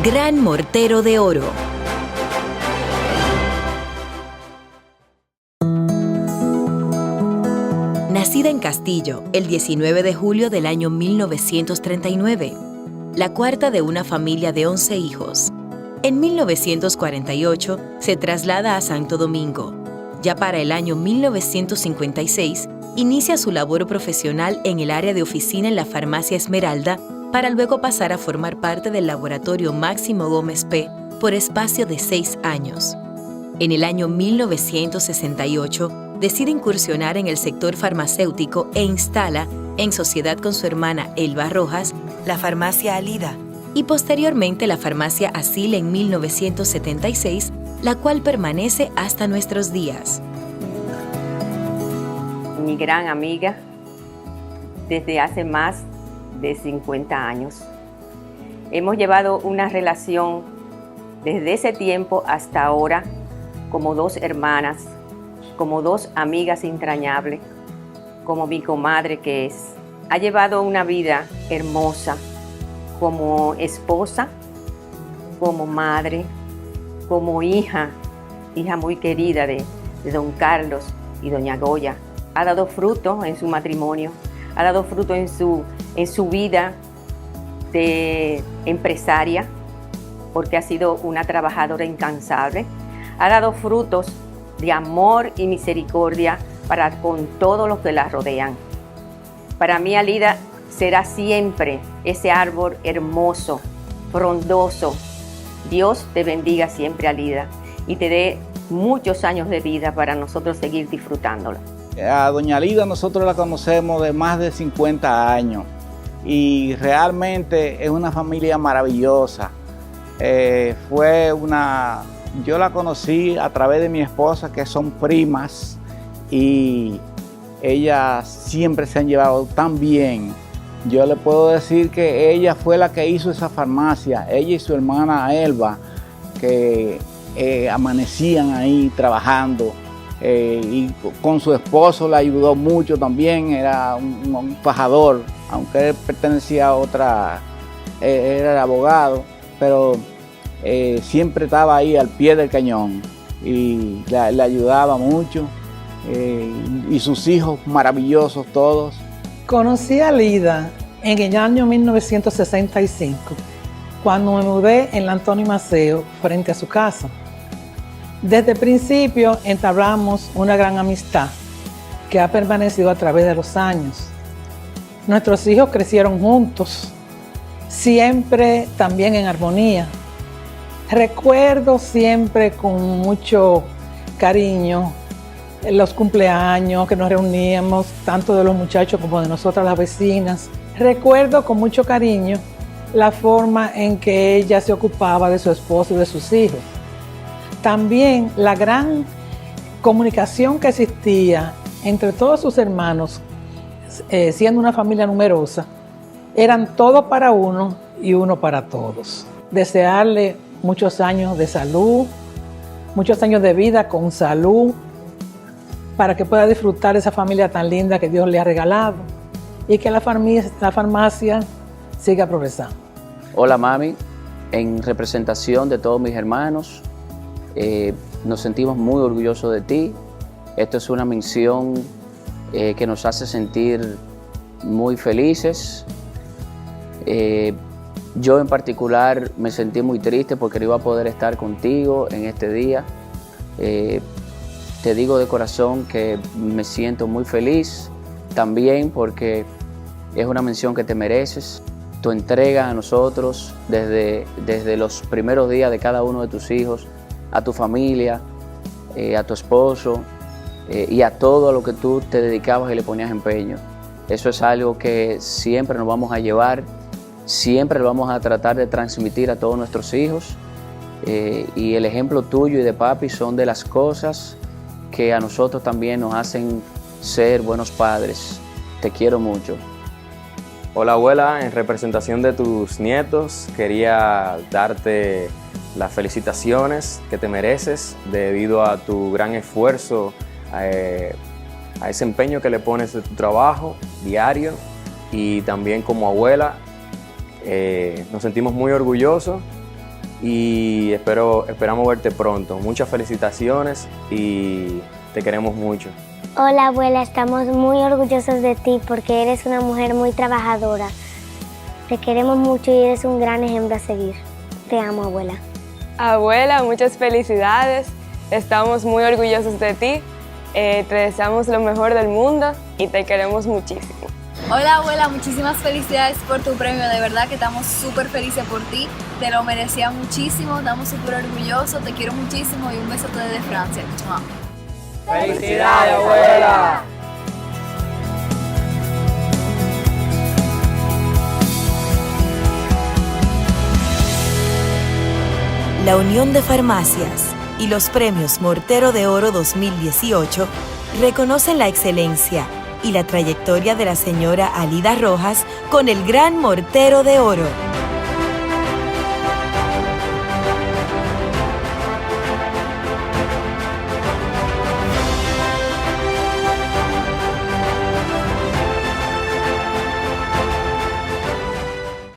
Gran Mortero de Oro. Nacida en Castillo el 19 de julio del año 1939, la cuarta de una familia de 11 hijos. En 1948 se traslada a Santo Domingo. Ya para el año 1956 inicia su labor profesional en el área de oficina en la farmacia Esmeralda, para luego pasar a formar parte del laboratorio Máximo Gómez P. por espacio de 6 años. En el año 1968 decide incursionar en el sector farmacéutico e instala, en sociedad con su hermana Elba Rojas, la farmacia Alida y posteriormente la farmacia Asil en 1976, la cual permanece hasta nuestros días. Mi gran amiga desde hace más de 50 años. Hemos llevado una relación desde ese tiempo hasta ahora como 2 hermanas, como 2 amigas entrañables, como mi comadre que es. Ha llevado una vida hermosa como esposa, como madre, como hija muy querida de don Carlos y doña Goya. Ha dado fruto en su matrimonio, ha dado fruto en su vida de empresaria, porque ha sido una trabajadora incansable. Ha dado frutos de amor y misericordia para con todos los que la rodean. Para mí, Alida será siempre ese árbol hermoso, frondoso. Dios te bendiga siempre, Alida, y te dé muchos años de vida para nosotros seguir disfrutándola. A doña Alida nosotros la conocemos de más de 50 años y realmente es una familia maravillosa. Yo la conocí a través de mi esposa, que son primas, y ellas siempre se han llevado tan bien. Yo le puedo decir que ella fue la que hizo esa farmacia, ella y su hermana Elba, que amanecían ahí trabajando. Y con su esposo le ayudó mucho también, era un fajador, aunque él pertenecía a otra, era el abogado, pero siempre estaba ahí al pie del cañón y le ayudaba mucho, y sus hijos maravillosos todos. Conocí a Alida en el año 1965, cuando me mudé en la Antonio Maceo, frente a su casa. Desde el principio entablamos una gran amistad que ha permanecido a través de los años. Nuestros hijos crecieron juntos, siempre también en armonía. Recuerdo siempre con mucho cariño los cumpleaños que nos reuníamos, tanto de los muchachos como de nosotras las vecinas. Recuerdo con mucho cariño la forma en que ella se ocupaba de su esposo y de sus hijos. También la gran comunicación que existía entre todos sus hermanos, siendo una familia numerosa, eran todos para uno y uno para todos. Desearle muchos años de salud, muchos años de vida con salud, para que pueda disfrutar de esa familia tan linda que Dios le ha regalado y que la farmacia siga progresando. Hola mami, en representación de todos mis hermanos, nos sentimos muy orgullosos de ti. Esto es una misión que nos hace sentir muy felices. Yo en particular me sentí muy triste porque no iba a poder estar contigo en este día. Te digo de corazón que me siento muy feliz también porque es una mención que te mereces. Tu entrega a nosotros desde los primeros días de cada uno de tus hijos, a tu familia, a tu esposo y a todo lo que tú te dedicabas y le ponías empeño. Eso es algo que siempre nos vamos a llevar, siempre lo vamos a tratar de transmitir a todos nuestros hijos, y el ejemplo tuyo y de papi son de las cosas que a nosotros también nos hacen ser buenos padres. Te quiero mucho. Hola abuela, en representación de tus nietos quería darte las felicitaciones que te mereces debido a tu gran esfuerzo, a ese empeño que le pones de tu trabajo diario, y también como abuela nos sentimos muy orgullosos y esperamos verte pronto. Muchas felicitaciones y te queremos mucho. Hola abuela, estamos muy orgullosos de ti porque eres una mujer muy trabajadora. Te queremos mucho y eres un gran ejemplo a seguir. Te amo, abuela. Abuela, muchas felicidades. Estamos muy orgullosos de ti. Te deseamos lo mejor del mundo y te queremos muchísimo. Hola abuela, muchísimas felicidades por tu premio, de verdad que estamos súper felices por ti, te lo merecía muchísimo, estamos súper orgullosos, te quiero muchísimo y un besote desde Francia. ¡Felicidades, abuela! La Unión de Farmacias y los premios Mortero de Oro 2018 reconocen la excelencia y la trayectoria de la señora Alida Rojas con el Gran Mortero de Oro.